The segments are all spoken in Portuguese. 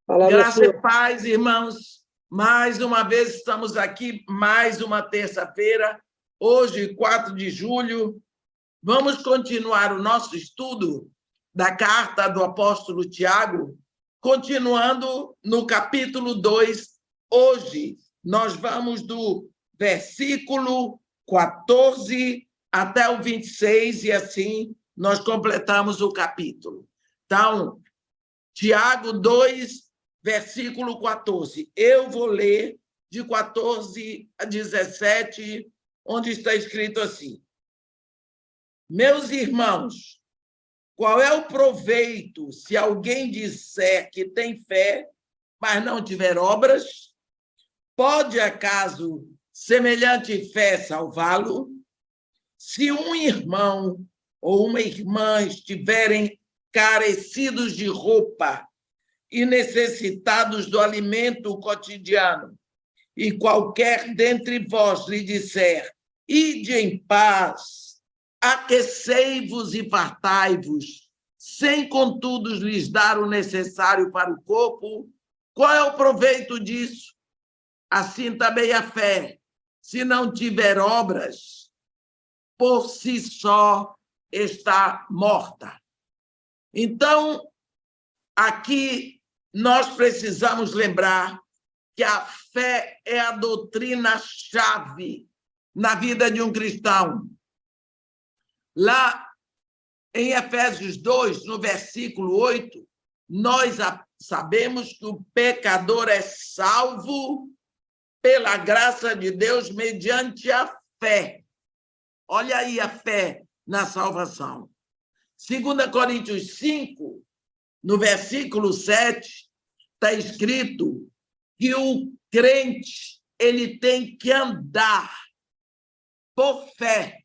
Palavra Graça sua. e paz, irmãos. Mais uma vez estamos aqui, mais uma terça-feira, hoje, 4 de julho. Vamos continuar o nosso estudo da carta do apóstolo Tiago, continuando no capítulo 2. Hoje, nós vamos do versículo 14 até o 26, e assim nós completamos o capítulo. Então, Tiago 2, versículo 14. Eu vou ler de 14 a 17, onde está escrito assim: Meus irmãos, qual é o proveito se alguém disser que tem fé, mas não tiver obras? Pode, acaso, semelhante fé salvá-lo? Se um irmão ou uma irmã estiverem carecidos de roupa e necessitados do alimento cotidiano, e qualquer dentre vós lhe disser: ide em paz, aquecei-vos e fartai-vos, sem contudo lhes dar o necessário para o corpo, qual é o proveito disso? Assim também a fé, se não tiver obras, por si só está morta. Então, aqui nós precisamos lembrar que a fé é a doutrina-chave na vida de um cristão. Lá em Efésios 2, no versículo 8, nós sabemos que o pecador é salvo pela graça de Deus mediante a fé. Olha aí a fé na salvação. 2 Coríntios 5, no versículo 7, está escrito que o crente ele tem que andar por fé.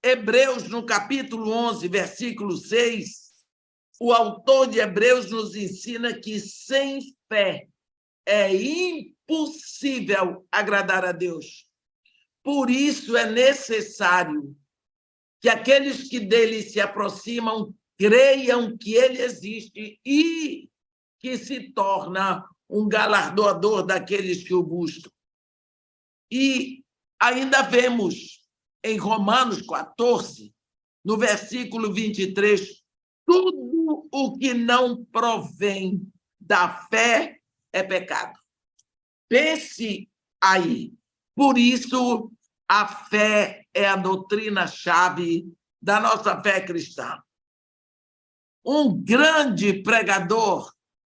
Hebreus, no capítulo 11, versículo 6, o autor de Hebreus nos ensina que sem fé é impossível agradar a Deus. Por isso é necessário que aqueles que dele se aproximam creiam que ele existe e que se torna um galardoador daqueles que o buscam. E ainda vemos em Romanos 14, no versículo 23, tudo o que não provém da fé é pecado. Pense aí. Por isso, a fé é a doutrina-chave da nossa fé cristã. Um grande pregador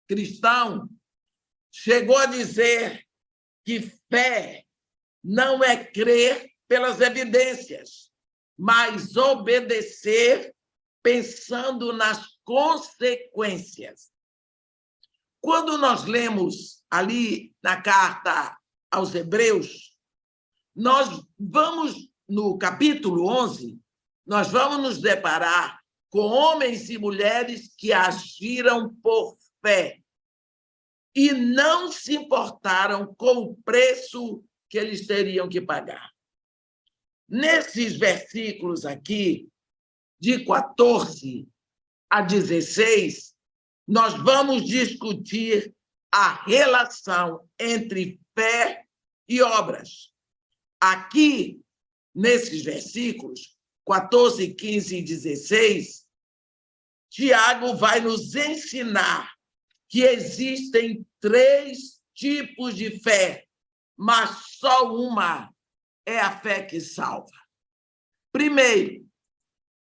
cristão chegou a dizer que fé não é crer pelas evidências, mas obedecer pensando nas consequências. Quando nós lemos ali na carta aos Hebreus, nós vamos, no capítulo 11, nós vamos nos deparar com homens e mulheres que agiram por fé e não se importaram com o preço que eles teriam que pagar. Nesses versículos aqui, de 14 a 16, nós vamos discutir a relação entre fé e obras. Aqui, nesses versículos, 14, 15 e 16, Tiago vai nos ensinar que existem 3 tipos de fé, mas só uma é a fé que salva. Primeiro,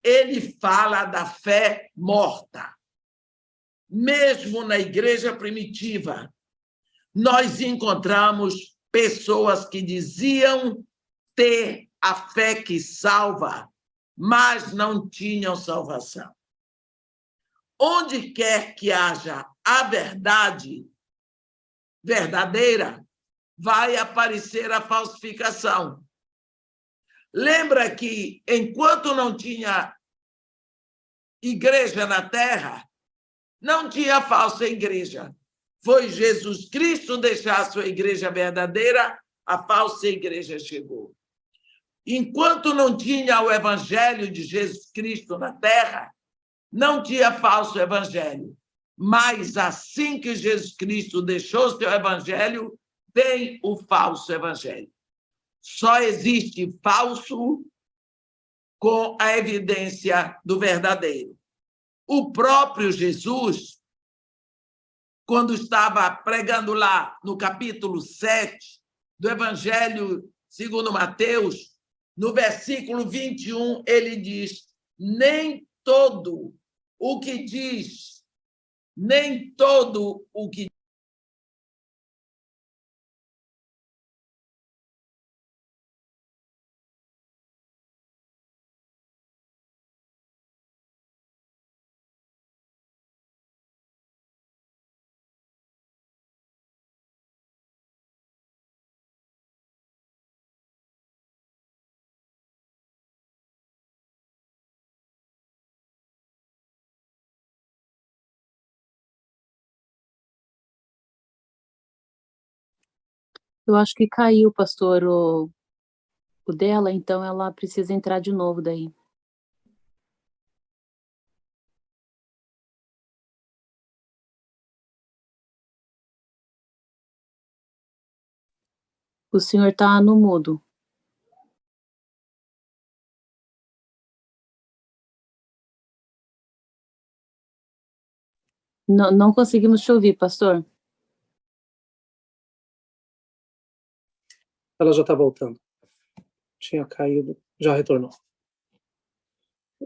ele fala da fé morta. Mesmo na igreja primitiva, nós encontramos pessoas que diziam ter a fé que salva, mas não tinham salvação. Onde quer que haja a verdade verdadeira, vai aparecer a falsificação. Lembra que, enquanto não tinha igreja na terra, não tinha falsa igreja. Foi Jesus Cristo deixar a sua igreja verdadeira, a falsa igreja chegou. Enquanto não tinha o evangelho de Jesus Cristo na terra, não tinha falso evangelho. Mas assim que Jesus Cristo deixou seu evangelho, vem o falso evangelho. Só existe falso com a evidência do verdadeiro. O próprio Jesus, quando estava pregando lá no capítulo 7 do Evangelho segundo Mateus, no versículo 21, ele diz: nem todo o que diz, nem todo o que Eu acho que caiu, pastor, o dela, então ela precisa entrar de novo daí. O senhor está no mudo. Não conseguimos te ouvir, pastor. Ela já está voltando. Tinha caído, já retornou.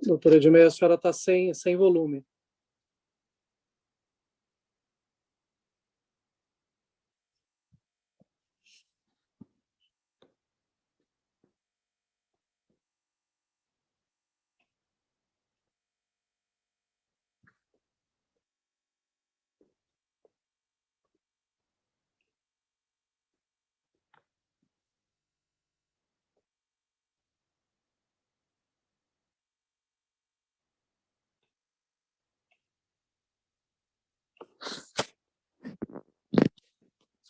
Doutora Edmeia, a senhora está sem volume.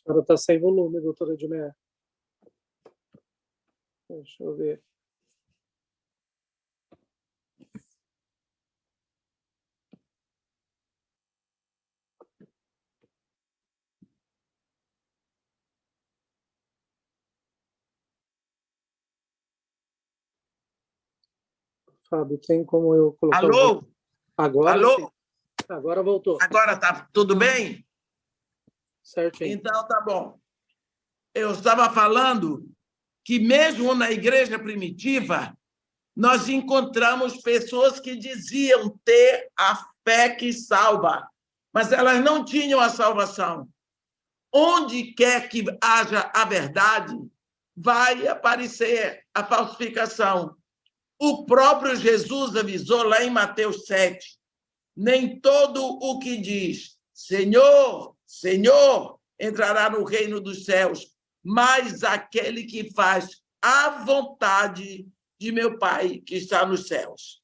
A senhora está sem volume, doutora Edmeia. Deixa eu ver. Fábio, tem como eu colocar... Alô? Agora Alô? sim. Agora voltou. Agora está tudo bem? Certinho. Então, tá bom. Eu estava falando que mesmo na igreja primitiva, nós encontramos pessoas que diziam ter a fé que salva, mas elas não tinham a salvação. Onde quer que haja a verdade, vai aparecer a falsificação. O próprio Jesus avisou lá em Mateus 7, nem todo o que diz Senhor, Senhor, entrará no reino dos céus, mas aquele que faz a vontade de meu Pai que está nos céus.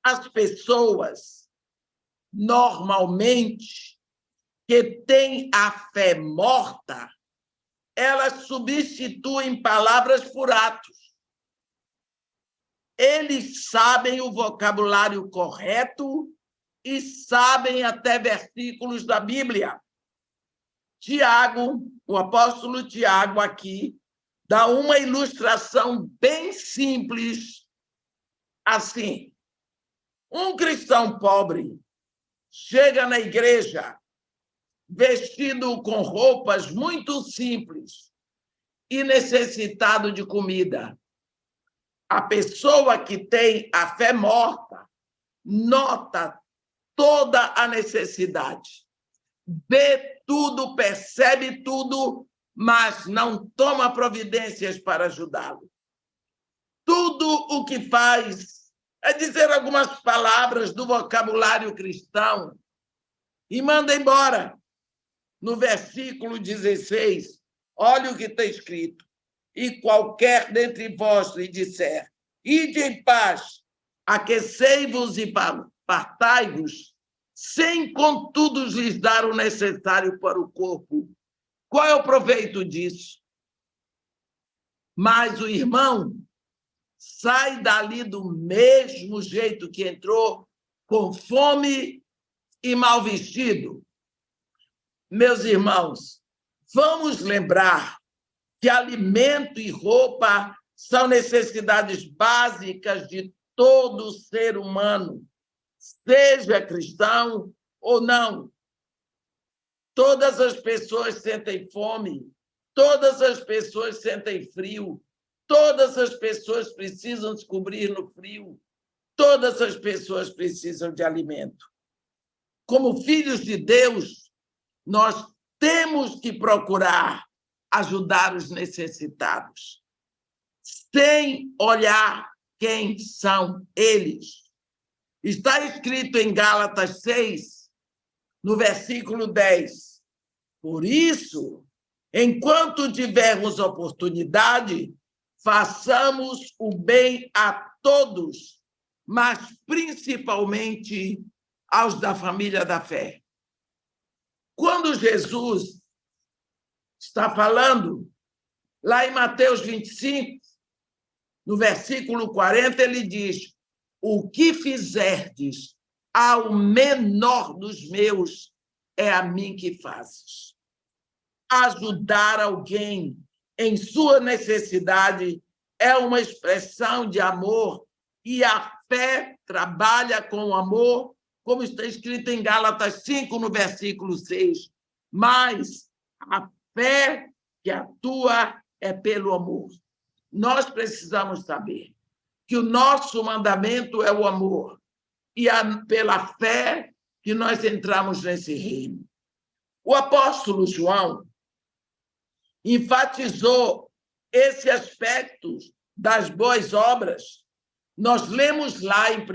As pessoas, normalmente, que têm a fé morta, elas substituem palavras por atos. Eles sabem o vocabulário correto e sabem até versículos da Bíblia. Tiago, o apóstolo Tiago aqui, dá uma ilustração bem simples, assim. Um cristão pobre chega na igreja vestido com roupas muito simples e necessitado de comida. A pessoa que tem a fé morta nota toda a necessidade, vê tudo, percebe tudo, mas não toma providências para ajudá-lo. Tudo o que faz é dizer algumas palavras do vocabulário cristão e manda embora. No versículo 16, olha o que está escrito: e qualquer dentre vós lhe disser, ide em paz, aquecei-vos e partai-vos, sem contudo lhes dar o necessário para o corpo. Qual é o proveito disso? Mas o irmão sai dali do mesmo jeito que entrou, com fome e mal vestido? Meus irmãos, vamos lembrar que alimento e roupa são necessidades básicas de todo ser humano, seja cristão ou não. Todas as pessoas sentem fome, todas as pessoas sentem frio, todas as pessoas precisam se cobrir no frio, todas as pessoas precisam de alimento. Como filhos de Deus, nós temos que procurar ajudar os necessitados, sem olhar quem são eles. Está escrito em Gálatas 6, no versículo 10. Por isso, enquanto tivermos oportunidade, façamos o bem a todos, mas principalmente aos da família da fé. Quando Jesus está falando, lá em Mateus 25, no versículo 40, ele diz: o que fizerdes ao menor dos meus, é a mim que fazes. Ajudar alguém em sua necessidade é uma expressão de amor, e a fé trabalha com o amor, como está escrito em Gálatas 5, no versículo 6. Mas a fé que atua é pelo amor. Nós precisamos saber que o nosso mandamento é o amor, e é pela fé que nós entramos nesse reino. O apóstolo João enfatizou esse aspecto das boas obras. Nós lemos lá em 1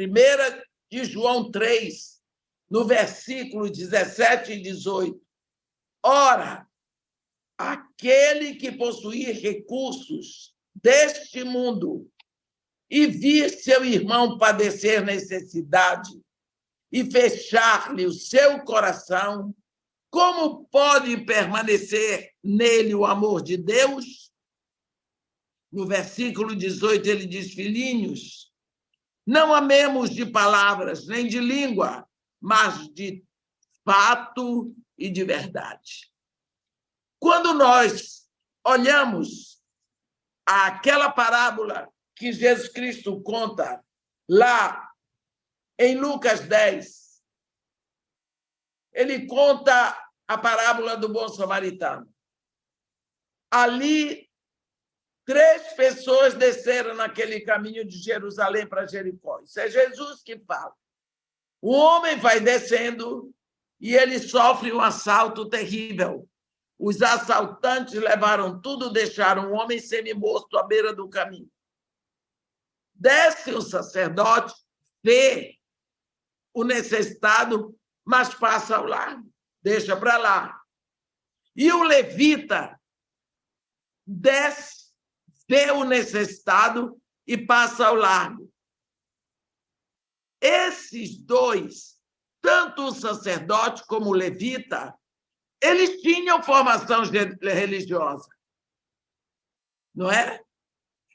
de João 3, no versículo 17 e 18. Ora, aquele que possuir recursos deste mundo e vir seu irmão padecer necessidade e fechar-lhe o seu coração, como pode permanecer nele o amor de Deus? No versículo 18, ele diz: filhinhos, não amemos de palavras nem de língua, mas de fato e de verdade. Quando nós olhamos aquela parábola que Jesus Cristo conta lá em Lucas 10, ele conta a parábola do bom samaritano. Ali, 3 pessoas desceram naquele caminho de Jerusalém para Jericó. Isso é Jesus que fala. O homem vai descendo e ele sofre um assalto terrível. Os assaltantes levaram tudo, deixaram o homem semi-morto à beira do caminho. Desce o sacerdote, vê o necessitado, mas passa ao largo, deixa para lá. E o levita desce, vê o necessitado e passa ao largo. Esses dois, tanto o sacerdote como o levita, eles tinham formação religiosa, não é?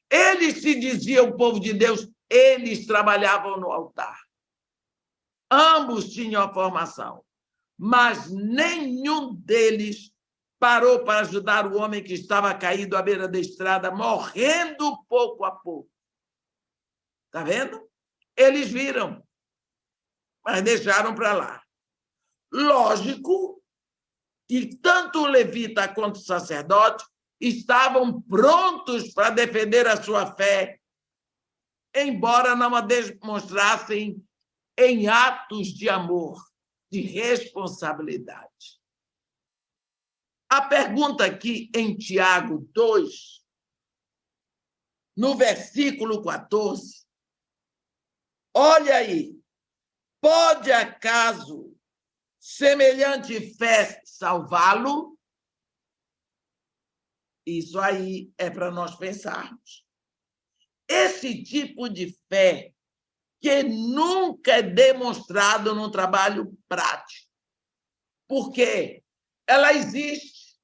Eles se diziam o povo de Deus, eles trabalhavam no altar. Ambos tinham a formação, mas nenhum deles parou para ajudar o homem que estava caído à beira da estrada, morrendo pouco a pouco. Está vendo? Eles viram, mas deixaram para lá. Lógico que tanto o levita quanto o sacerdote estavam prontos para defender a sua fé, embora não a demonstrassem em atos de amor, de responsabilidade. A pergunta aqui em Tiago 2, no versículo 14, olha aí, pode acaso semelhante fé salvá-lo? Isso aí é para nós pensarmos. Esse tipo de fé que nunca é demonstrado no trabalho prático. Por quê? Ela existe.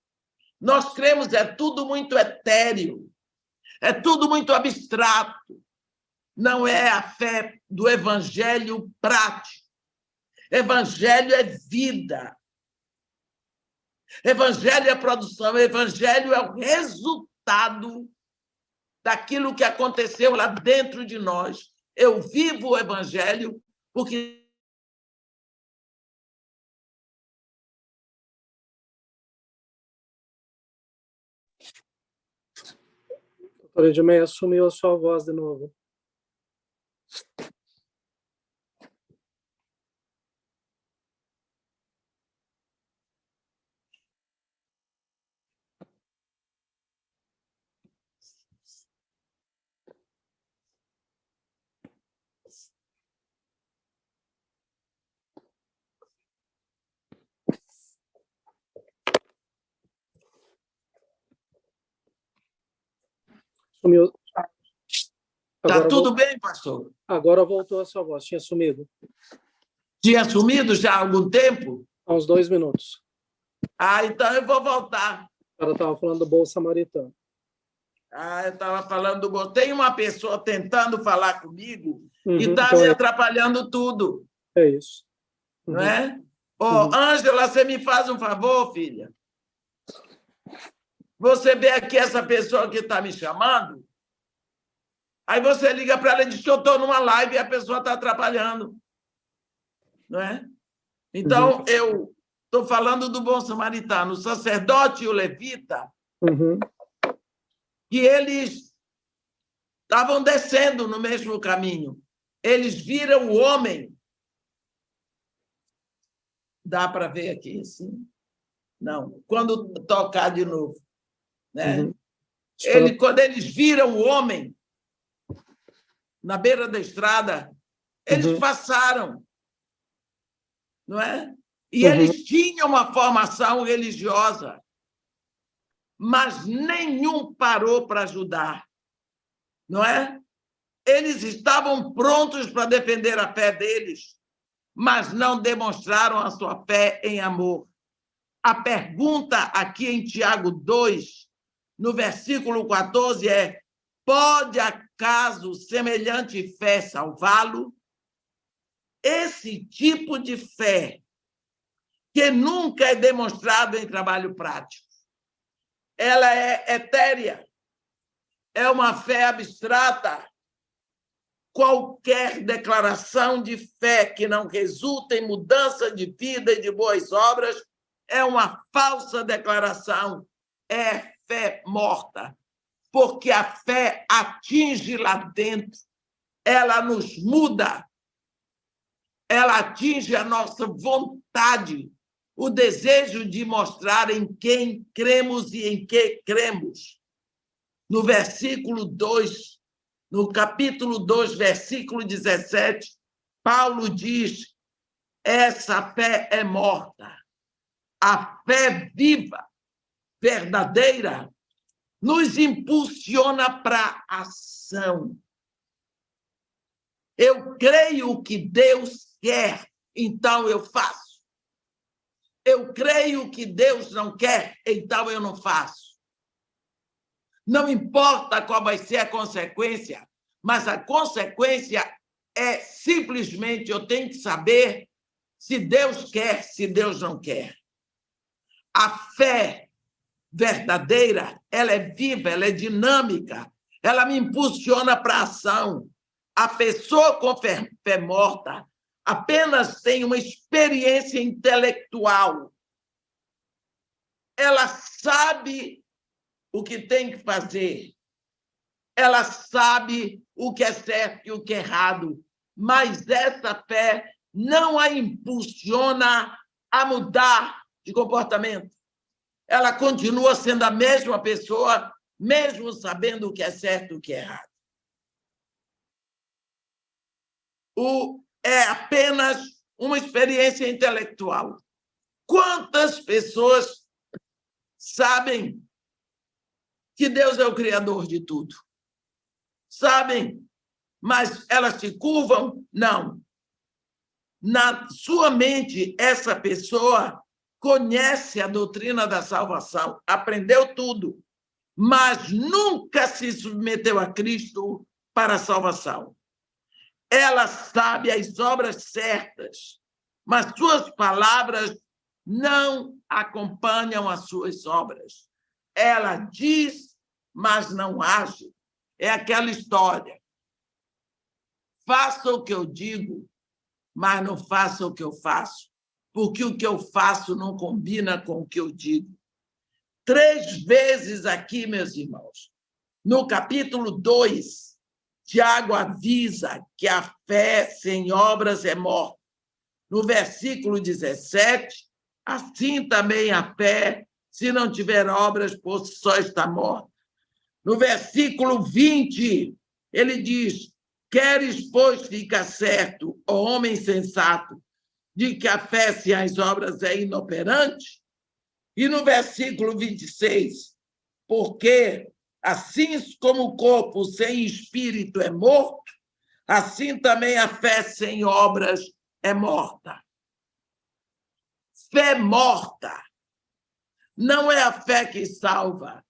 Nós cremos, é tudo muito etéreo, é tudo muito abstrato. Não é a fé do evangelho prático. Evangelho é vida. Evangelho é produção. Evangelho é o resultado daquilo que aconteceu lá dentro de nós. Eu vivo o Evangelho porque Doutora Edmeia, sumiu a sua voz de novo. Sumiu. está tudo bem, pastor? Agora voltou a sua voz, tinha sumido. Tinha sumido já há algum tempo? Há uns 2 minutos. Então eu vou voltar. Ela estava falando do bom samaritano. Eu estava falando do bom. Tem uma pessoa tentando falar comigo e está então me atrapalhando tudo. É isso. Não é? Ângela, você me faz um favor, filha? Você vê aqui essa pessoa que está me chamando, aí você liga para ela e diz que eu estou numa live e a pessoa está atrapalhando. Não é? Então, eu estou falando do bom samaritano, o sacerdote e o levita, que eles estavam descendo no mesmo caminho. Eles viram o homem. Dá para ver aqui, assim? Não. Quando tocar de novo. Né? Quando eles viram o homem na beira da estrada, eles passaram. Não é? E eles tinham uma formação religiosa, mas nenhum parou para ajudar. Não é? Eles estavam prontos para defender a fé deles, mas não demonstraram a sua fé em amor. A pergunta aqui em Tiago 2, no versículo 14, é: pode acaso semelhante fé salvá-lo? Esse tipo de fé, que nunca é demonstrado em trabalho prático, ela é etérea, é uma fé abstrata. Qualquer declaração de fé que não resulta em mudança de vida e de boas obras é uma falsa declaração, é fé morta, porque a fé atinge lá dentro, ela nos muda, ela atinge a nossa vontade, o desejo de mostrar em quem cremos e em que cremos. No versículo 2, no capítulo 2, versículo 17, Paulo diz: essa fé é morta. A fé viva, verdadeira, nos impulsiona para a ação. Eu creio que Deus quer, então eu faço. Eu creio que Deus não quer, então eu não faço. Não importa qual vai ser a consequência, mas a consequência é simplesmente eu tenho que saber se Deus quer, se Deus não quer. A fé verdadeira, ela é viva, ela é dinâmica, ela me impulsiona para a ação. A pessoa com fé morta apenas tem uma experiência intelectual. Ela sabe o que tem que fazer, ela sabe o que é certo e o que é errado, mas essa fé não a impulsiona a mudar de comportamento. Ela continua sendo a mesma pessoa, mesmo sabendo o que é certo e o que é errado. É apenas uma experiência intelectual. Quantas pessoas sabem que Deus é o Criador de tudo? Sabem, mas elas se curvam? Não. Na sua mente, essa pessoa conhece a doutrina da salvação, aprendeu tudo, mas nunca se submeteu a Cristo para a salvação. Ela sabe as obras certas, mas suas palavras não acompanham as suas obras. Ela diz, mas não age. É aquela história. Faça o que eu digo, mas não faça o que eu faço, porque o que eu faço não combina com o que eu digo. 3 vezes aqui, meus irmãos, no capítulo 2, Tiago avisa que a fé sem obras é morta. No versículo 17, assim também a fé, se não tiver obras, por si só está morta. No versículo 20, ele diz: queres, pois, fica certo, ó homem sensato, de que a fé sem as obras é inoperante? E no versículo 26, porque assim como o corpo sem espírito é morto, assim também a fé sem obras é morta. Fé morta não é a fé que salva.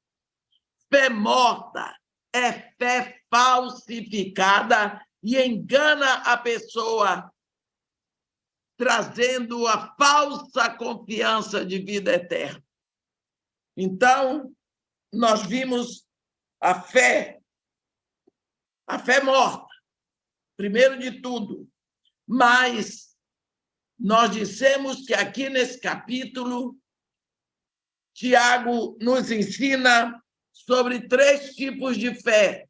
Fé morta é fé falsificada e engana a pessoa, trazendo a falsa confiança de vida eterna. Então, nós vimos a fé morta, primeiro de tudo, mas nós dissemos que aqui nesse capítulo, Tiago nos ensina sobre 3 tipos de fé.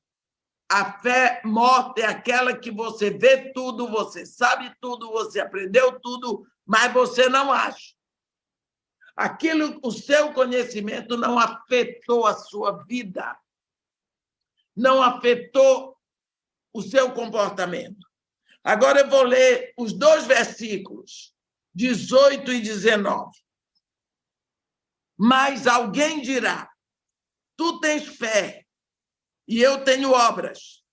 A fé morta é aquela que você vê tudo, você sabe tudo, você aprendeu tudo, mas você não age. O seu conhecimento não afetou a sua vida, não afetou o seu comportamento. Agora eu vou ler os 2 versículos, 18 e 19. Mas alguém dirá: tu tens fé e eu tenho obras.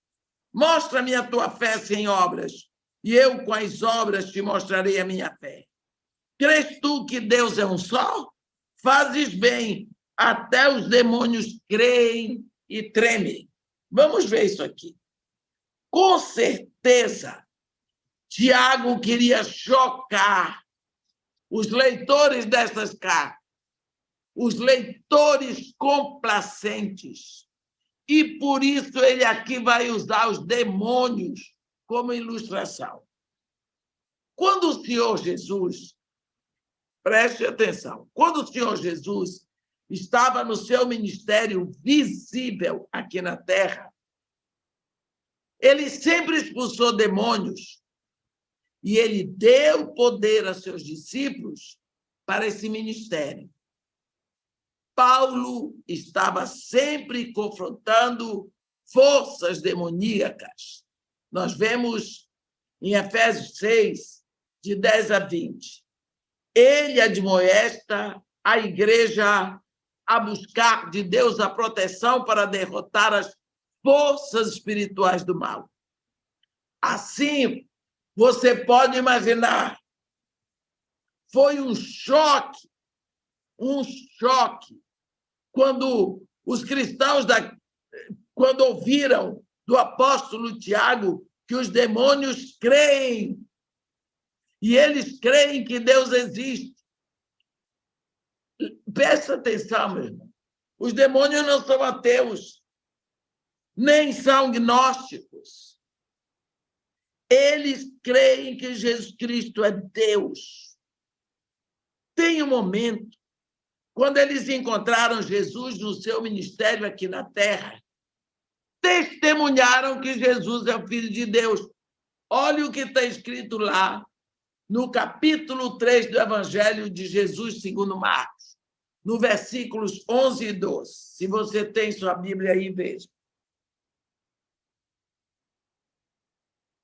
Mostra-me a tua fé sem obras, e eu com as obras te mostrarei a minha fé. Crês tu que Deus é um só? Fazes bem, até os demônios creem e tremem. Vamos ver isso aqui. Com certeza, Tiago queria chocar os leitores dessas cartas, os leitores complacentes. E por isso ele aqui vai usar os demônios como ilustração. Quando o Senhor Jesus, preste atenção, quando o Senhor Jesus estava no seu ministério visível aqui na Terra, ele sempre expulsou demônios e ele deu poder a seus discípulos para esse ministério. Paulo estava sempre confrontando forças demoníacas. Nós vemos em Efésios 6, de 10 a 20. Ele admoesta a igreja a buscar de Deus a proteção para derrotar as forças espirituais do mal. Assim, você pode imaginar, foi um choque, quando os cristãos, quando ouviram do apóstolo Tiago que os demônios creem, e eles creem que Deus existe. Presta atenção, meu irmão. Os demônios não são ateus, nem são gnósticos. Eles creem que Jesus Cristo é Deus. Tem um momento, quando eles encontraram Jesus no seu ministério aqui na Terra, testemunharam que Jesus é o Filho de Deus. Olha o que está escrito lá no capítulo 3 do Evangelho de Jesus segundo Marcos, no versículos 11 e 12. Se você tem sua Bíblia aí, veja.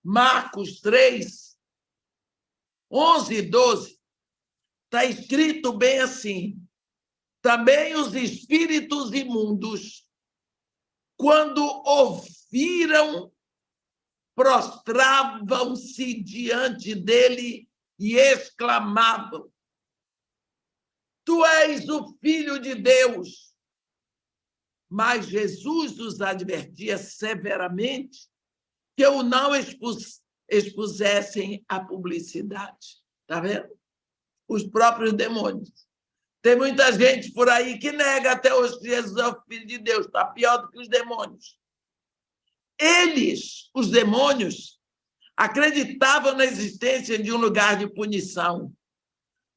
Marcos 3, 11 e 12, está escrito bem assim: também os espíritos imundos, quando ouviram, prostravam-se diante dele e exclamavam: tu és o Filho de Deus. Mas Jesus os advertia severamente que o não expusessem à publicidade. Está vendo? Os próprios demônios. Tem muita gente por aí que nega até hoje que Jesus é o Filho de Deus. Está pior do que os demônios. Eles, os demônios, acreditavam na existência de um lugar de punição.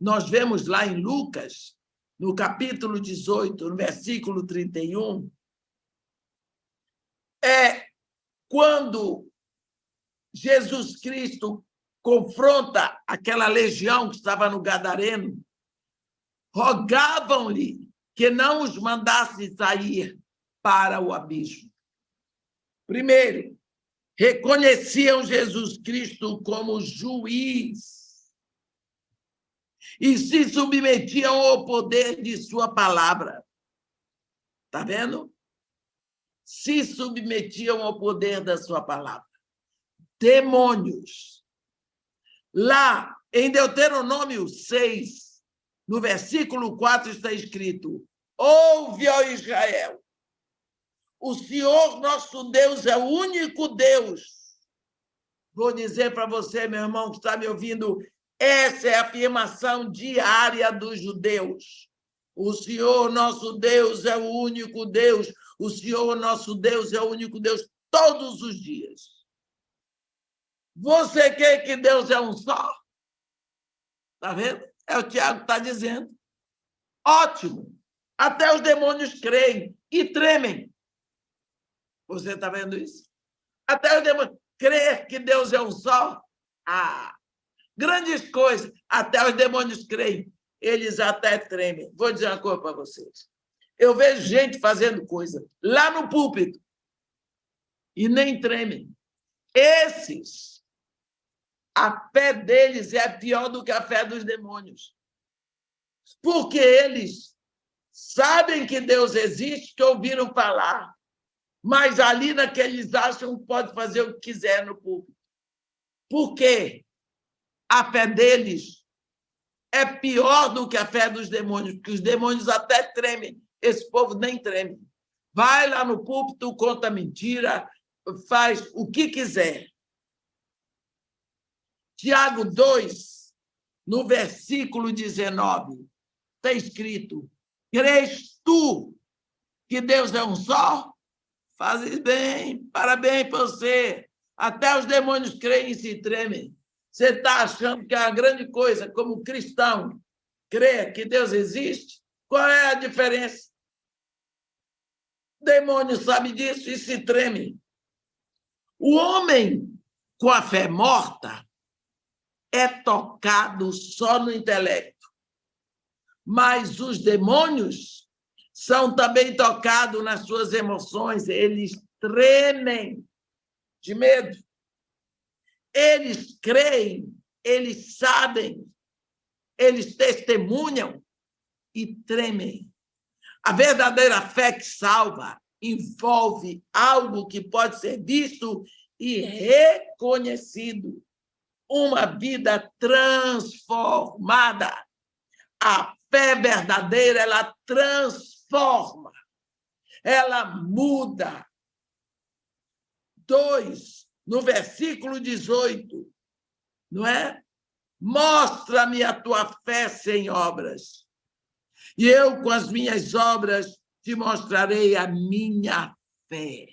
Nós vemos lá em Lucas, no capítulo 18, no versículo 31, quando Jesus Cristo confronta aquela legião que estava no Gadareno, rogavam-lhe que não os mandasse sair para o abismo. Primeiro, reconheciam Jesus Cristo como juiz e se submetiam ao poder de sua palavra. Está vendo? Se submetiam ao poder da sua palavra. Demônios. Lá, em Deuteronômio 6, no versículo 4, está escrito: ouve, ó Israel, o Senhor nosso Deus é o único Deus. Vou dizer para você, meu irmão, que está me ouvindo, essa é a afirmação diária dos judeus. O Senhor nosso Deus é o único Deus. O Senhor nosso Deus é o único Deus todos os dias. Você crê que Deus é um só? Está vendo? É o Tiago que está dizendo. Ótimo. Até os demônios creem e tremem. Você está vendo isso? Até os demônios creem que Deus é um só. Grandes coisas. Até os demônios creem. Eles até tremem. Vou dizer uma coisa para vocês. Eu vejo gente fazendo coisa lá no púlpito e nem tremem. Esses, a fé deles é pior do que a fé dos demônios. Porque eles sabem que Deus existe, que ouviram falar, mas ali naqueles acham que pode fazer o que quiser no púlpito. Por quê? A fé deles é pior do que a fé dos demônios, porque os demônios até tremem. Esse povo nem treme. Vai lá no púlpito, conta mentira, faz o que quiser. Tiago 2, no versículo 19, está escrito: crês tu que Deus é um só? Fazes bem, parabéns para você. Até os demônios creem e se tremem. Você está achando que é uma grande coisa, como cristão, crer que Deus existe? Qual é a diferença? O demônio sabe disso e se treme. O homem com a fé morta é tocado só no intelecto. Mas os demônios são também tocados nas suas emoções. Eles tremem de medo. Eles creem, eles sabem, eles testemunham e tremem. A verdadeira fé que salva envolve algo que pode ser visto e reconhecido. Uma vida transformada. A fé verdadeira, ela transforma, ela muda. 2, no versículo 18, não é? Mostra-me a tua fé sem obras, e eu, com as minhas obras, te mostrarei a minha fé.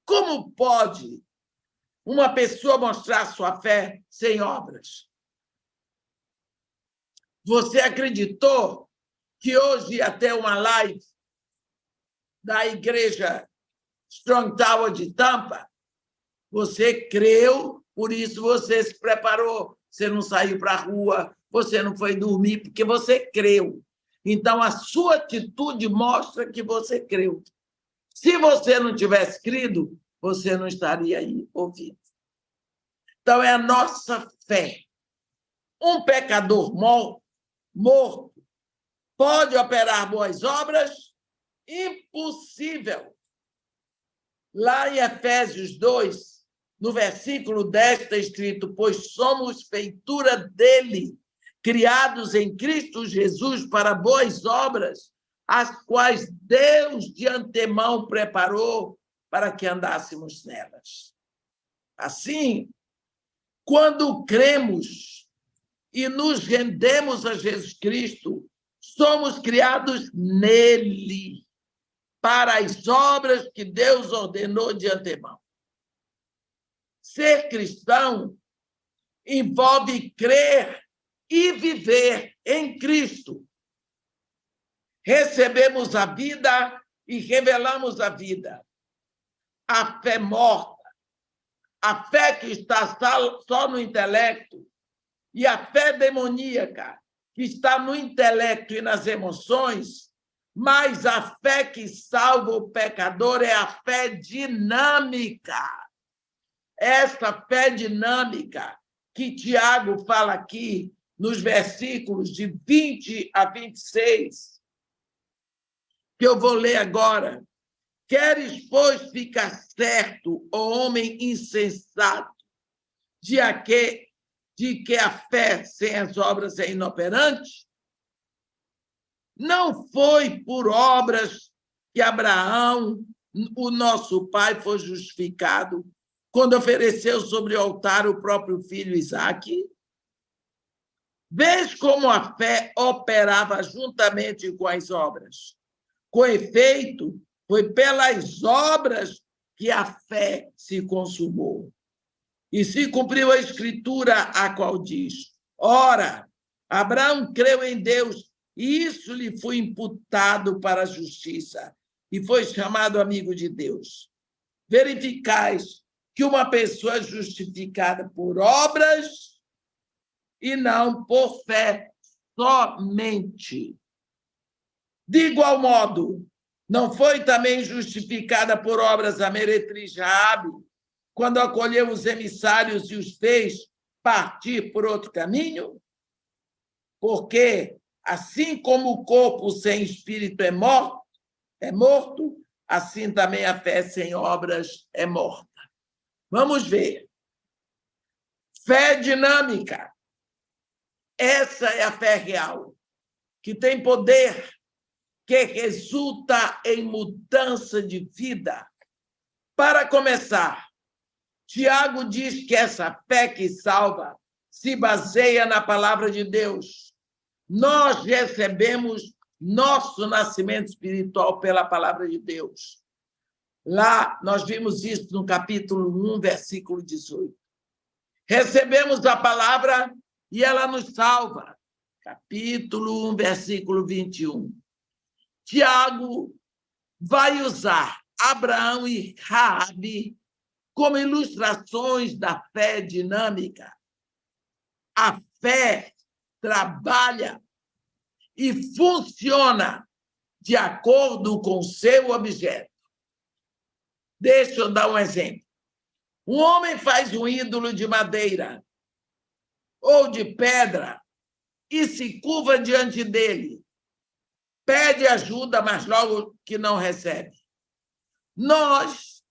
Como pode uma pessoa mostrar sua fé sem obras? Você acreditou que hoje ia ter uma live da igreja Strong Tower de Tampa? Você creu, por isso você se preparou. Você não saiu para a rua, você não foi dormir, porque você creu. Então, a sua atitude mostra que você creu. Se você não tivesse crido, você não estaria aí ouvindo. Então, é a nossa fé. Um pecador morto pode operar boas obras? Impossível. Lá em Efésios 2, no versículo 10, está escrito: pois somos feitura dele, criados em Cristo Jesus para boas obras, as quais Deus de antemão preparou para que andássemos nelas. Assim, quando cremos e nos rendemos a Jesus Cristo, somos criados nele, para as obras que Deus ordenou de antemão. Ser cristão envolve crer e viver em Cristo. Recebemos a vida e revelamos a vida. A fé morta, a fé que está só no intelecto, e a fé demoníaca, que está no intelecto e nas emoções, mas a fé que salva o pecador é a fé dinâmica. Essa fé dinâmica que Tiago fala aqui nos versículos de 20 a 26, que eu vou ler agora. Queres, pois, ficar certo, ó homem insensato, de que a fé sem as obras é inoperante? Não foi por obras que Abraão, o nosso pai, foi justificado quando ofereceu sobre o altar o próprio filho Isaque? Vês como a fé operava juntamente com as obras. Com efeito, foi pelas obras que a fé se consumou. E se cumpriu a Escritura, a qual diz: ora, Abraão creu em Deus, e isso lhe foi imputado para a justiça, e foi chamado amigo de Deus. Verificais que uma pessoa é justificada por obras e não por fé somente. De igual modo, não foi também justificada por obras a meretriz Raabe, quando acolheu os emissários e os fez partir por outro caminho? Porque, assim como o corpo sem espírito é morto, assim também a fé sem obras é morta. Vamos ver. Fé dinâmica. Essa é a fé real, que tem poder, que resulta em mudança de vida. Para começar, Tiago diz que essa fé que salva se baseia na palavra de Deus. Nós recebemos nosso nascimento espiritual pela palavra de Deus. Lá, nós vimos isso no capítulo 1, versículo 18. Recebemos a palavra e ela nos salva. Capítulo 1, versículo 21. Tiago vai usar Abraão e Raabe como ilustrações da fé dinâmica. A fé trabalha e funciona de acordo com seu objeto. Deixa eu dar um exemplo. Um homem faz um ídolo de madeira ou de pedra e se curva diante dele. Pede ajuda, mas logo que não recebe. Nós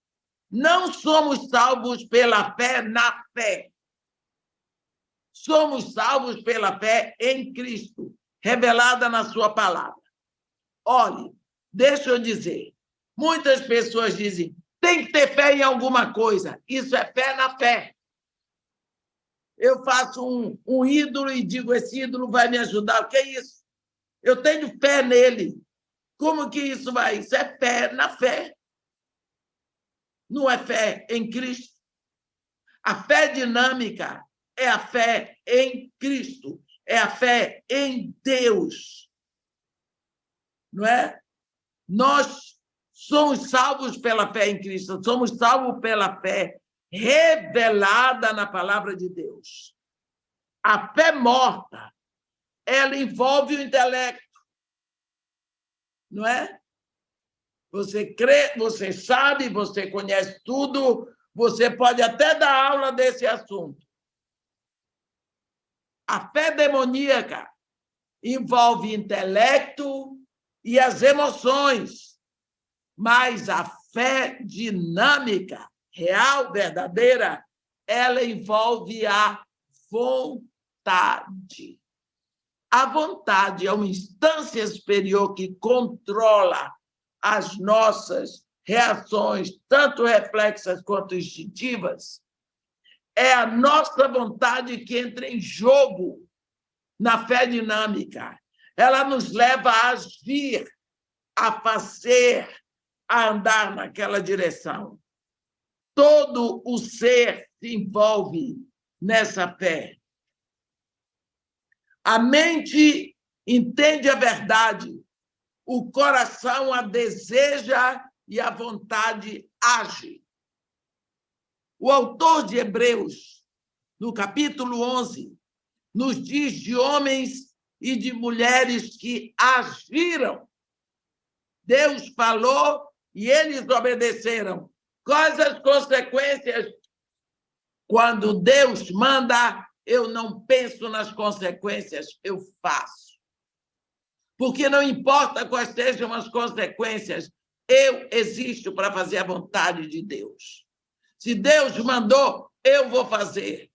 não somos salvos pela fé na fé. Somos salvos pela fé em Cristo, revelada na sua palavra. Olhe, deixa eu dizer, muitas pessoas dizem, tem que ter fé em alguma coisa. Isso é fé na fé. Eu faço um ídolo e digo, esse ídolo vai me ajudar. O que é isso? Eu tenho fé nele. Como que isso vai? Isso é fé na fé. Não é fé em Cristo. A fé dinâmica é a fé em Cristo. É a fé em Deus. Não é? Nós somos salvos pela fé em Cristo. Somos salvos pela fé revelada na palavra de Deus. A fé morta, ela envolve o intelecto. Não é? Você crê, você sabe, você conhece tudo, você pode até dar aula desse assunto. A fé demoníaca envolve intelecto e as emoções, mas a fé dinâmica, real, verdadeira, ela envolve a vontade. A vontade é uma instância superior que controla as nossas reações, tanto reflexas quanto instintivas. É a nossa vontade que entra em jogo na fé dinâmica. Ela nos leva a agir, a fazer, a andar naquela direção. Todo o ser se envolve nessa fé. A mente entende a verdade, o coração a deseja e a vontade age. O autor de Hebreus, no capítulo 11, nos diz de homens e de mulheres que agiram. Deus falou e eles obedeceram. Quais as consequências? Quando Deus manda, eu não penso nas consequências, eu faço. Porque não importa quais sejam as consequências, eu existo para fazer a vontade de Deus. Se Deus mandou, eu vou fazer.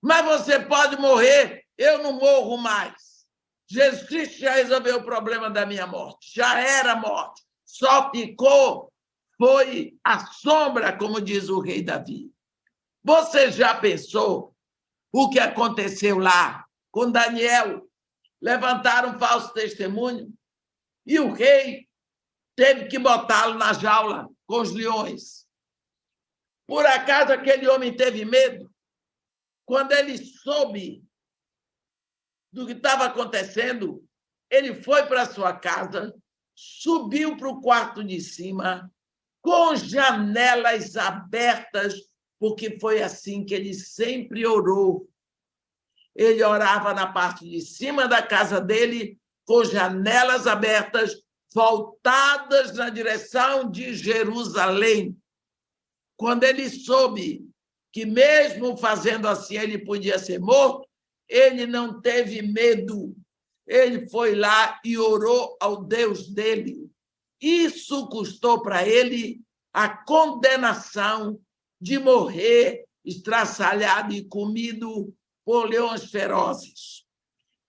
Mas você pode morrer, eu não morro mais. Jesus Cristo já resolveu o problema da minha morte, já era morte, só ficou, foi a sombra, como diz o rei Davi. Você já pensou o que aconteceu lá com Daniel? Levantaram um falso testemunho e o rei teve que botá-lo na jaula com os leões. Por acaso aquele homem teve medo? Quando ele soube do que estava acontecendo, ele foi para sua casa, subiu para o quarto de cima, com janelas abertas, porque foi assim que ele sempre orou. Ele orava na parte de cima da casa dele, com janelas abertas, voltadas na direção de Jerusalém. Quando ele soube que, mesmo fazendo assim, ele podia ser morto, ele não teve medo. Ele foi lá e orou ao Deus dele. Isso custou para ele a condenação de morrer estraçalhado e comido por leões ferozes.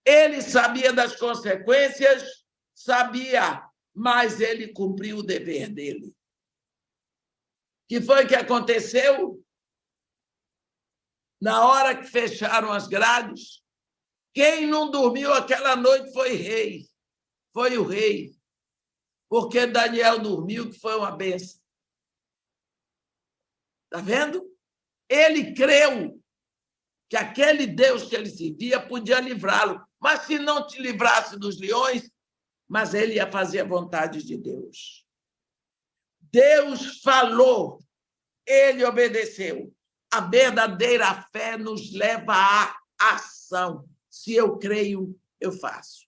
Ele sabia das consequências, sabia, mas ele cumpriu o dever dele. O que foi que aconteceu? Na hora que fecharam as grades, quem não dormiu aquela noite foi o rei, porque Daniel dormiu, que foi uma bênção. Está vendo? Ele creu que aquele Deus que ele servia podia livrá-lo, mas se não te livrasse dos leões, mas ele ia fazer a vontade de Deus. Deus falou, ele obedeceu. A verdadeira fé nos leva à ação. Se eu creio, eu faço.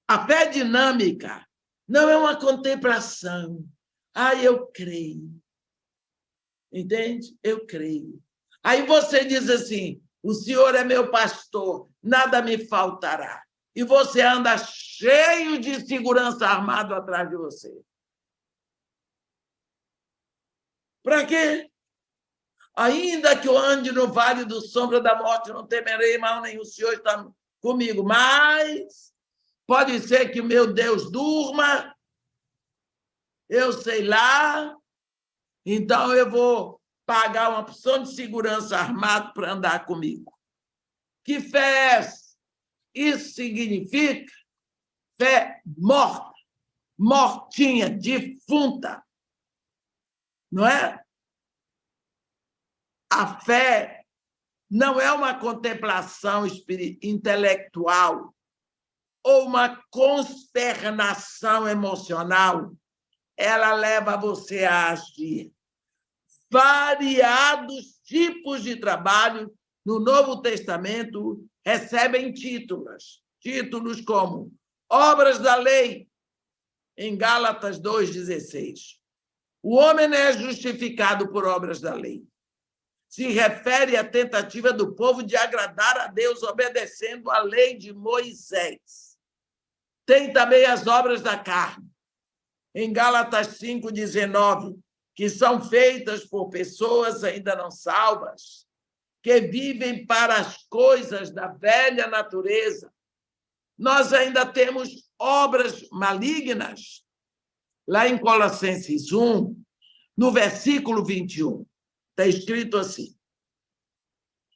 A fé dinâmica não é uma contemplação. Eu creio. Entende? Eu creio. Aí você diz assim, o Senhor é meu pastor, nada me faltará. E você anda cheio de segurança armado atrás de você. Para quê? Ainda que eu ande no vale do sombra da morte, não temerei mal nenhum, o Senhor está comigo. Mas pode ser que o meu Deus durma, eu sei lá, então eu vou pagar uma opção de segurança armado para andar comigo. Que fé é essa? Isso significa fé morta, mortinha, defunta. Não é? A fé não é uma contemplação intelectual ou uma consternação emocional. Ela leva você a agir. Variados tipos de trabalho no Novo Testamento recebem títulos como obras da lei, em Gálatas 2,16. O homem não é justificado por obras da lei. Se refere à tentativa do povo de agradar a Deus obedecendo à lei de Moisés. Tem também as obras da carne, em Gálatas 5,19, que são feitas por pessoas ainda não salvas, que vivem para as coisas da velha natureza. Nós ainda temos obras malignas. Lá em Colossenses 1, no versículo 21, está escrito assim: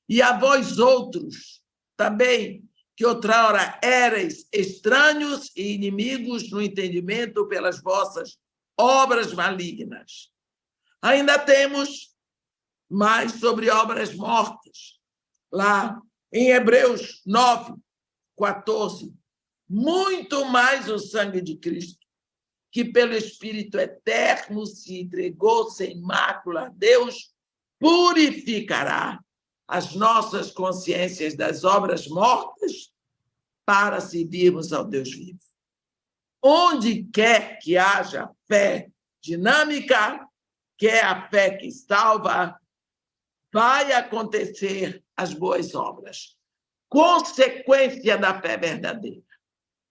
e a vós outros também, que outrora erais estranhos e inimigos no entendimento pelas vossas obras malignas. Ainda temos mais sobre obras mortas. Lá em Hebreus 9, 14, muito mais o sangue de Cristo, que pelo Espírito eterno se entregou sem mácula a Deus, purificará as nossas consciências das obras mortas para servirmos ao Deus vivo. Onde quer que haja fé dinâmica, que é a fé que salva, vai acontecer as boas obras. Consequência da fé verdadeira.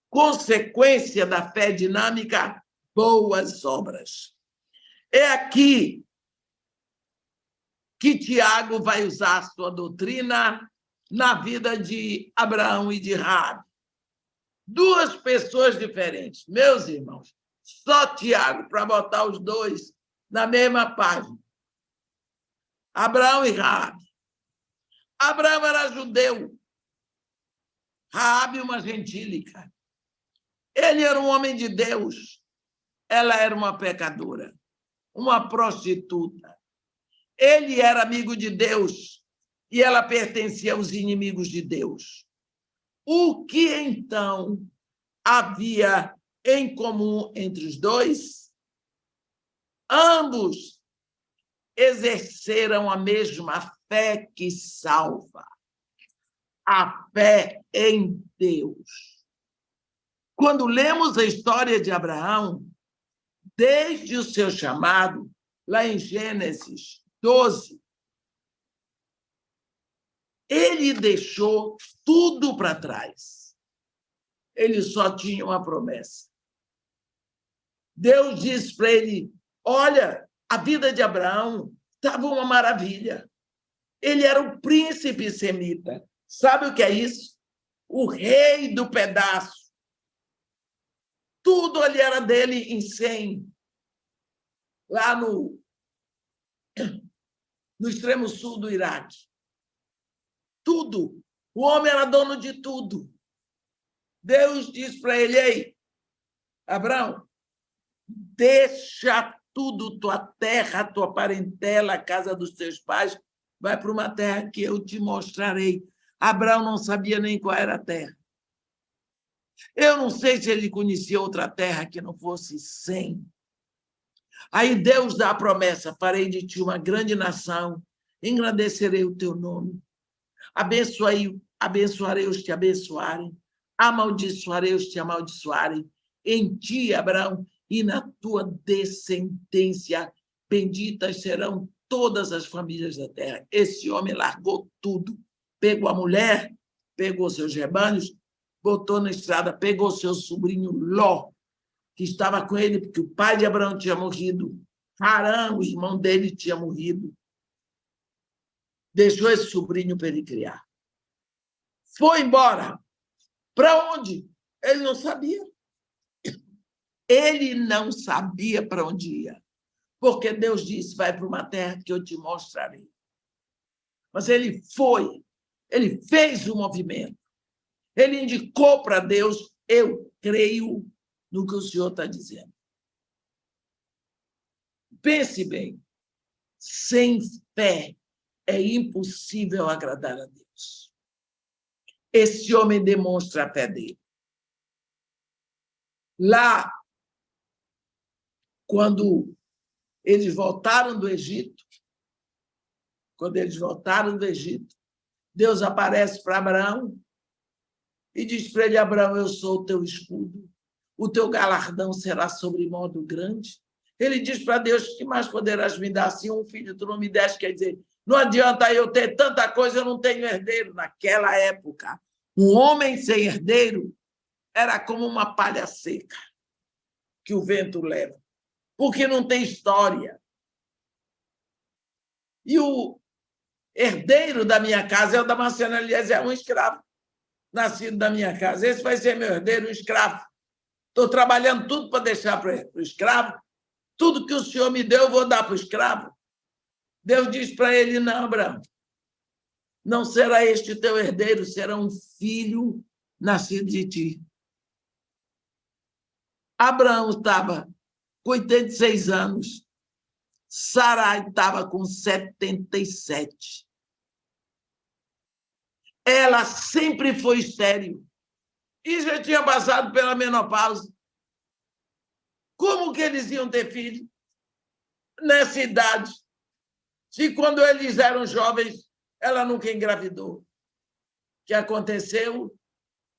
Consequência da fé dinâmica, boas obras. É aqui que Tiago vai usar a sua doutrina na vida de Abraão e de Raabe. Duas pessoas diferentes. Meus irmãos, só Tiago para botar os dois na mesma página. Abraão e Raabe. Abraão era judeu. Raabe, uma gentílica. Ele era um homem de Deus. Ela era uma pecadora, uma prostituta. Ele era amigo de Deus e ela pertencia aos inimigos de Deus. O que, então, havia em comum entre os dois? Ambos exerceram a mesma fé que salva, a fé em Deus. Quando lemos a história de Abraão, desde o seu chamado, lá em Gênesis 12, ele deixou tudo para trás. Ele só tinha uma promessa. Deus disse para ele: olha, a vida de Abraão estava uma maravilha. Ele era o príncipe semita. Sabe o que é isso? O rei do pedaço. Tudo ali era dele em Sem, lá no extremo sul do Iraque. Tudo. O homem era dono de tudo. Deus disse para ele: ei, Abraão, deixa tudo, tua terra, tua parentela, a casa dos teus pais, vai para uma terra que eu te mostrarei. Abraão não sabia nem qual era a terra. Eu não sei se ele conhecia outra terra que não fosse Sem. Aí Deus dá a promessa: farei de ti uma grande nação, engrandecerei o teu nome, abençoarei os que te abençoarem, amaldiçoarei os que te amaldiçoarem. Em ti, Abraão, e na tua descendência, benditas serão todas as famílias da terra. Esse homem largou tudo, pegou a mulher, pegou seus rebanhos, botou na estrada, pegou seu sobrinho Ló, que estava com ele, porque o pai de Abraão tinha morrido, Harã, o irmão dele, tinha morrido. Deixou esse sobrinho para ele criar. Foi embora. Para onde? Ele não sabia. Ele não sabia para onde ia, porque Deus disse: vai para uma terra que eu te mostrarei. Mas ele foi, ele fez o movimento, ele indicou para Deus: eu creio no que o Senhor está dizendo. Pense bem, sem fé é impossível agradar a Deus. Esse homem demonstra a fé dele. Lá, quando eles voltaram do Egito, Deus aparece para Abraão e diz para ele: Abraão, eu sou o teu escudo, o teu galardão será sobremodo grande. Ele diz para Deus: que mais poderás me dar? Se um filho tu não me deste, quer dizer, não adianta eu ter tanta coisa, eu não tenho herdeiro. Naquela época, um homem sem herdeiro era como uma palha seca que o vento leva, porque não tem história. E o herdeiro da minha casa é o Damasceno Eliezer, um escravo nascido da minha casa. Esse vai ser meu herdeiro, um escravo. Estou trabalhando tudo para deixar para o escravo. Tudo que o Senhor me deu, eu vou dar para o escravo. Deus diz para ele: não, Abraão, não será este teu herdeiro, será um filho nascido de ti. Abraão estava com 86 anos. Sarai estava com 77. Ela sempre foi estéril e já tinha passado pela menopausa. Como que eles iam ter filho nessa idade? Se quando eles eram jovens, ela nunca engravidou. O que aconteceu?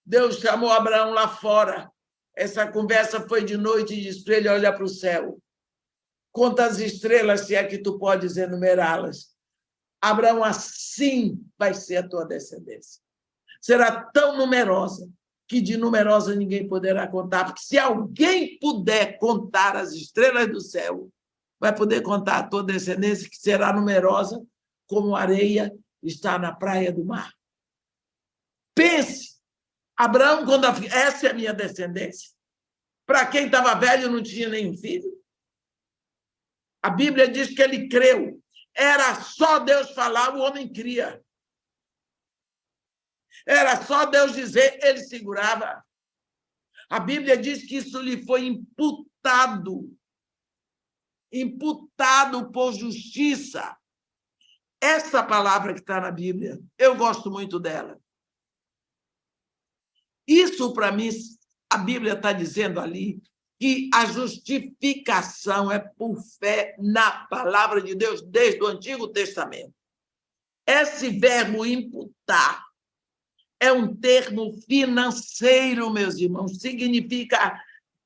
Deus chamou Abraão lá fora. Essa conversa foi de noite e disse para ele olhar para o céu. Conta as estrelas, se é que tu podes enumerá-las. Abraão, assim vai ser a tua descendência. Será tão numerosa que de numerosa ninguém poderá contar, porque se alguém puder contar as estrelas do céu, vai poder contar a tua descendência, que será numerosa como a areia está na praia do mar. Pense, Abraão, quando essa é a minha descendência. Para quem estava velho, não tinha nenhum filho. A Bíblia diz que ele creu. Era só Deus falar, o homem cria. Era só Deus dizer, ele segurava. A Bíblia diz que isso lhe foi imputado. Imputado por justiça. Essa palavra que está na Bíblia, eu gosto muito dela. Isso, para mim, a Bíblia está dizendo ali que a justificação é por fé na palavra de Deus desde o Antigo Testamento. Esse verbo imputar é um termo financeiro, meus irmãos, significa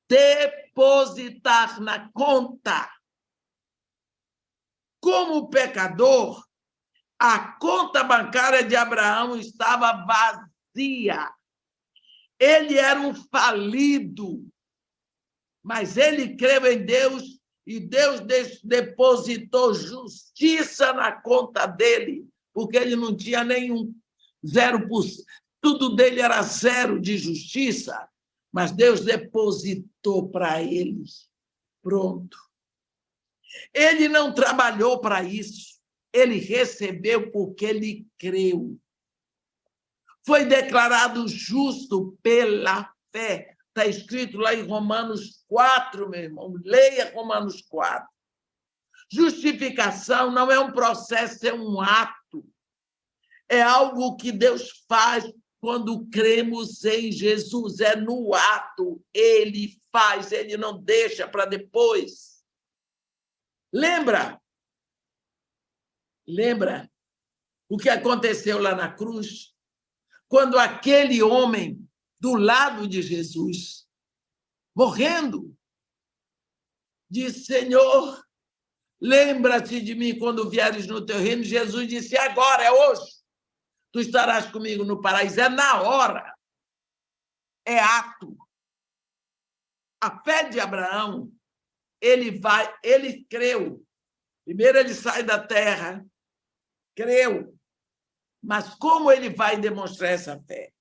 depositar na conta. Como pecador, a conta bancária de Abraão estava vazia. Ele era um falido, mas ele creu em Deus e Deus depositou justiça na conta dele, porque ele não tinha nenhum 0%. Tudo dele era 0 de justiça, mas Deus depositou para ele. Pronto. Ele não trabalhou para isso. Ele recebeu porque ele creu. Foi declarado justo pela fé. Está escrito lá em Romanos 4, meu irmão. Leia Romanos 4. Justificação não é um processo, é um ato. É algo que Deus faz quando cremos em Jesus. É no ato. Ele faz, ele não deixa para depois. Lembra o que aconteceu lá na cruz? Quando aquele homem do lado de Jesus, morrendo, disse, Senhor, lembra-te de mim quando vieres no teu reino. Jesus disse, agora, é hoje. Tu estarás comigo no paraíso. É na hora. É ato. A fé de Abraão, ele creu. Primeiro ele sai da terra, creu. Mas como ele vai demonstrar essa fé?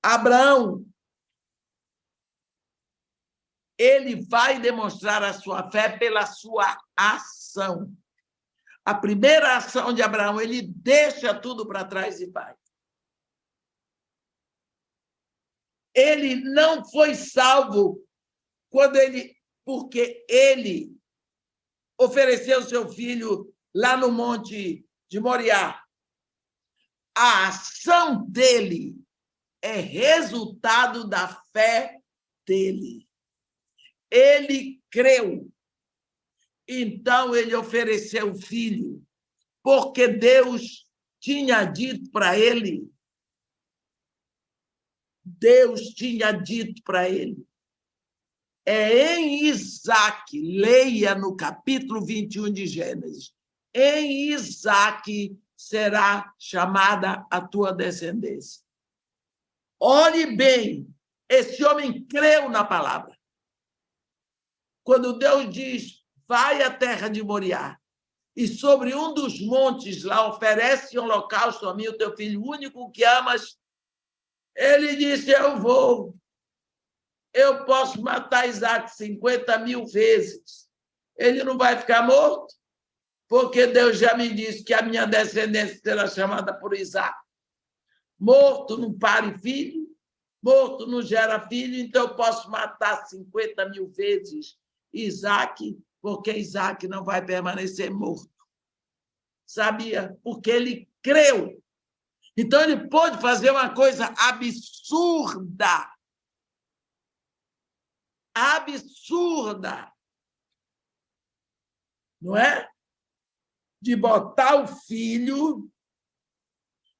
Abraão, ele vai demonstrar a sua fé pela sua ação. A primeira ação de Abraão, ele deixa tudo para trás e vai. Ele não foi salvo porque ele ofereceu seu filho lá no monte de Moriá. A ação dele é resultado da fé dele. Ele creu. Então, ele ofereceu o filho, porque Deus tinha dito para ele. Deus tinha dito para ele. É em Isaque, leia no capítulo 21 de Gênesis, em Isaque será chamada a tua descendência. Olhe bem, esse homem creu na palavra. Quando Deus diz, vai à terra de Moriá, e sobre um dos montes lá oferece um holocausto a mim, o teu filho único que amas, ele disse, eu vou. Eu posso matar Isaac 50.000 vezes. Ele não vai ficar morto, porque Deus já me disse que a minha descendência será chamada por Isaac. Morto não pare filho, morto não gera filho, então eu posso matar 50 mil vezes Isaac, porque Isaac não vai permanecer morto. Sabia? Porque ele creu. Então, ele pôde fazer uma coisa absurda. Absurda. Não é? De botar o filho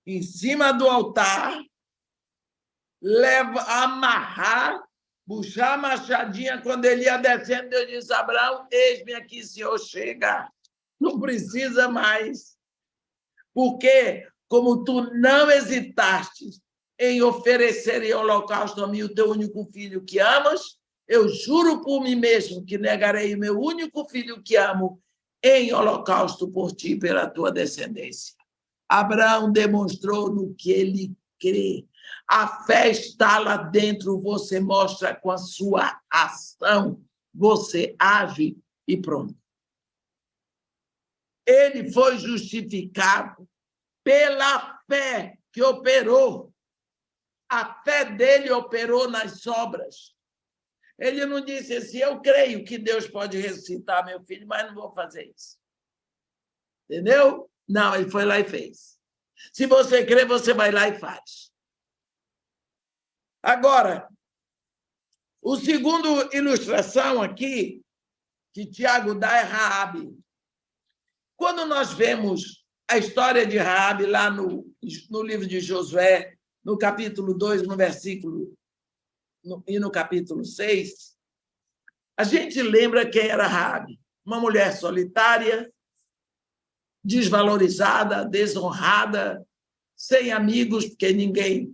em cima do altar, amarrar, puxar a machadinha. Quando ele ia descendo, Deus disse: Abraão, eis-me aqui, Senhor, chega. Não precisa mais. Porque, como tu não hesitaste em oferecer em holocausto a mim o teu único filho que amas, eu juro por mim mesmo que negarei o meu único filho que amo em holocausto por ti e pela tua descendência. Abraão demonstrou no que ele crê. A fé está lá dentro, você mostra com a sua ação, você age e pronto. Ele foi justificado pela fé que operou. A fé dele operou nas obras. Ele não disse assim: eu creio que Deus pode ressuscitar meu filho, mas não vou fazer isso. Entendeu? Não, ele foi lá e fez. Se você crê, você vai lá e faz. Agora, o segundo ilustração aqui que Tiago dá é Raabe. Quando nós vemos a história de Raabe lá no livro de Josué, no capítulo 2, no versículo e no capítulo 6, a gente lembra quem era Raabe. Uma mulher solitária, desvalorizada, desonrada, sem amigos, porque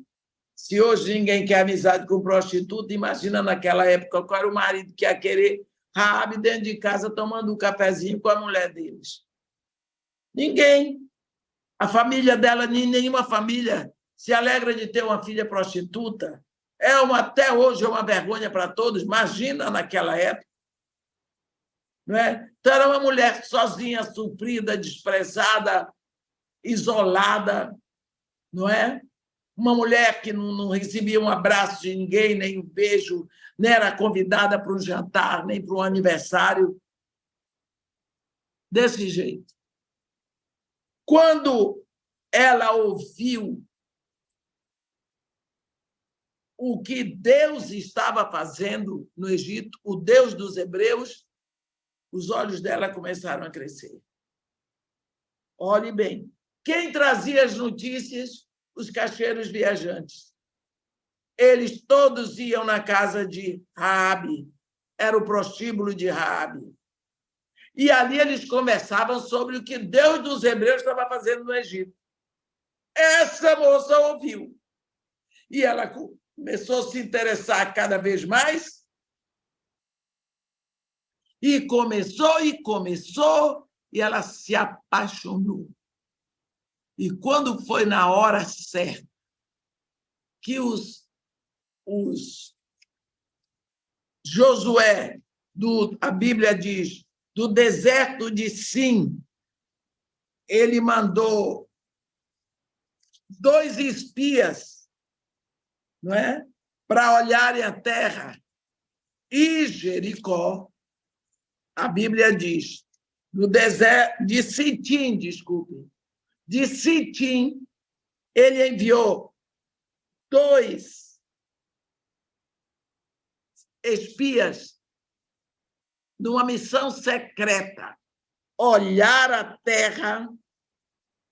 se hoje ninguém quer amizade com prostituta, imagina naquela época qual era o marido que ia querer Raabe dentro de casa tomando um cafezinho com a mulher deles. Ninguém. A família dela, nenhuma família se alegra de ter uma filha prostituta. Até hoje é uma vergonha para todos. Imagina naquela época. Não é? Então, era uma mulher sozinha, sofrida, desprezada, isolada, não é? Uma mulher que não recebia um abraço de ninguém, nem um beijo, nem era convidada para um jantar, nem para um aniversário. Desse jeito. Quando ela ouviu o que Deus estava fazendo no Egito, o Deus dos hebreus, os olhos dela começaram a crescer. Olhe bem, quem trazia as notícias? Os caixeiros viajantes. Eles todos iam na casa de Raabe, era o prostíbulo de Raabe. E ali eles conversavam sobre o que Deus dos hebreus estava fazendo no Egito. Essa moça ouviu. E ela começou a se interessar cada vez mais. E começou, e ela se apaixonou. E quando foi na hora certa, que Josué, a Bíblia diz, do deserto de Sim, ele mandou 2 espias, não é? Para olharem a terra. E Jericó, a Bíblia diz, no deserto de Sitim, desculpe, de Sitim, ele enviou 2 espias numa missão secreta, olhar a terra,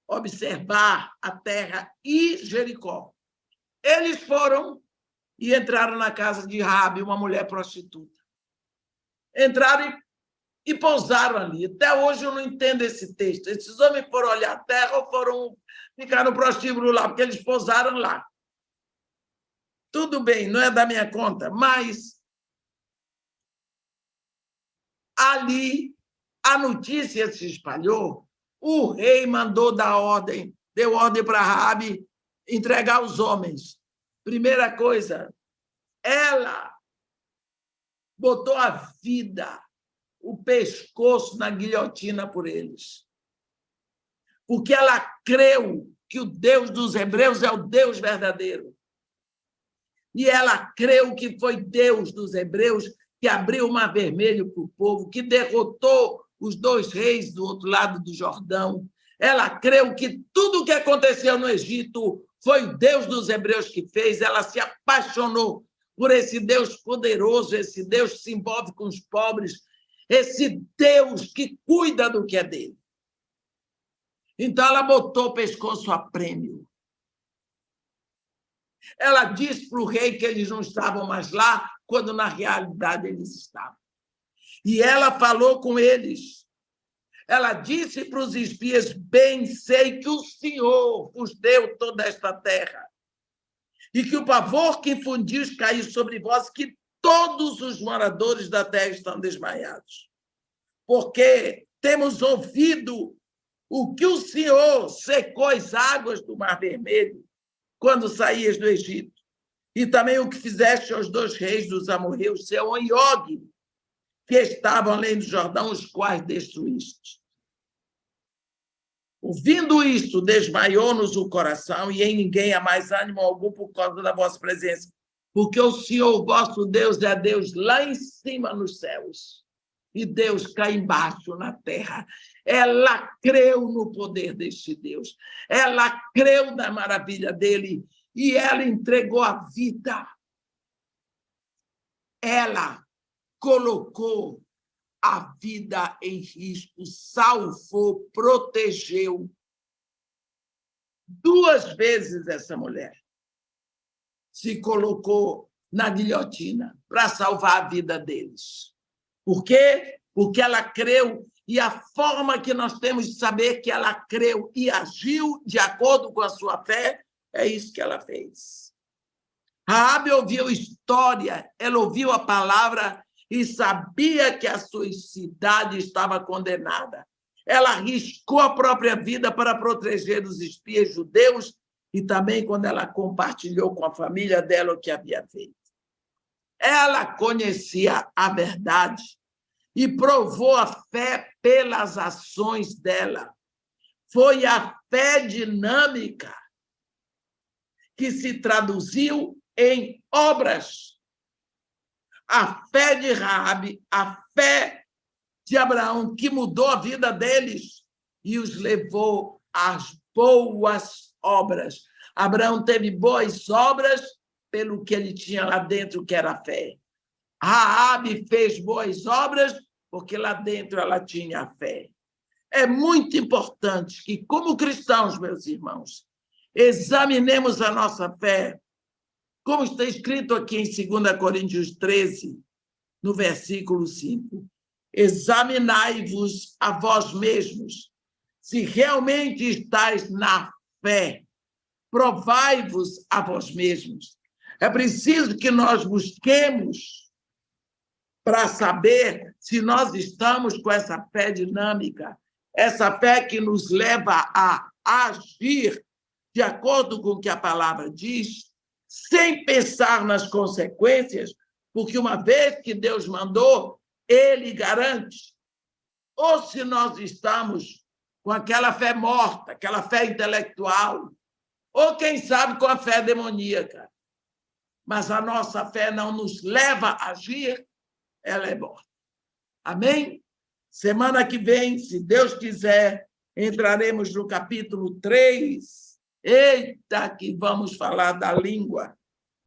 observar a terra e Jericó. Eles foram e entraram na casa de Raabe, uma mulher prostituta. Entraram e pousaram ali. Até hoje eu não entendo esse texto. Esses homens foram olhar a terra ou foram ficar no prostíbulo lá, porque eles pousaram lá. Tudo bem, não é da minha conta, mas ali a notícia se espalhou, o rei mandou deu ordem para Raabe entregar os homens. Primeira coisa, ela botou a vida, o pescoço na guilhotina por eles. Porque ela creu que o Deus dos hebreus é o Deus verdadeiro. E ela creu que foi Deus dos hebreus que abriu o Mar Vermelho para o povo, que derrotou os 2 reis do outro lado do Jordão. Ela creu que tudo o que aconteceu no Egito foi o Deus dos hebreus que fez. Ela se apaixonou por esse Deus poderoso, esse Deus que se envolve com os pobres, esse Deus que cuida do que é dele. Então, ela botou o pescoço a prêmio. Ela disse para o rei que eles não estavam mais lá, quando, na realidade, eles estavam. E ela falou com eles. Ela disse para os espias: bem sei que o Senhor vos deu toda esta terra, e que o pavor que infundis caiu sobre vós, que todos os moradores da terra estão desmaiados. Porque temos ouvido o que o Senhor secou as águas do Mar Vermelho quando saías do Egito, e também o que fizeste aos 2 reis dos amorreus, Seom e Og, que estavam além do Jordão, os quais destruíste. Ouvindo isto, desmaiou-nos o coração, e em ninguém há mais ânimo algum por causa da vossa presença, porque o Senhor, vosso Deus, é Deus lá em cima nos céus, e Deus cá embaixo na terra. Ela creu no poder deste Deus, ela creu na maravilha dele, e ela entregou a vida. Ela colocou a vida em risco, salvou, protegeu. 2 vezes essa mulher se colocou na guilhotina para salvar a vida deles. Por quê? Porque ela creu, e a forma que nós temos de saber que ela creu e agiu de acordo com a sua fé, é isso que ela fez. Raabe ouviu história, ela ouviu a palavra e sabia que a sua cidade estava condenada. Ela arriscou a própria vida para proteger os espias judeus, e também quando ela compartilhou com a família dela o que havia feito. Ela conhecia a verdade e provou a fé pelas ações dela. Foi a fé dinâmica que se traduziu em obras. A fé de Raabe, a fé de Abraão, que mudou a vida deles e os levou às boas obras. Abraão teve boas obras pelo que ele tinha lá dentro, que era a fé. Raabe fez boas obras porque lá dentro ela tinha a fé. É muito importante que, como cristãos, meus irmãos, examinemos a nossa fé, como está escrito aqui em 2 Coríntios 13, no versículo 5. Examinai-vos a vós mesmos, se realmente estáis na fé. Provai-vos a vós mesmos. É preciso que nós busquemos para saber se nós estamos com essa fé dinâmica, essa fé que nos leva a agir de acordo com o que a palavra diz, sem pensar nas consequências, porque uma vez que Deus mandou, ele garante. Ou se nós estamos com aquela fé morta, aquela fé intelectual, ou, quem sabe, com a fé demoníaca. Mas a nossa fé não nos leva a agir, ela é morta. Amém? Semana que vem, se Deus quiser, entraremos no capítulo 3. Eita, que vamos falar da língua.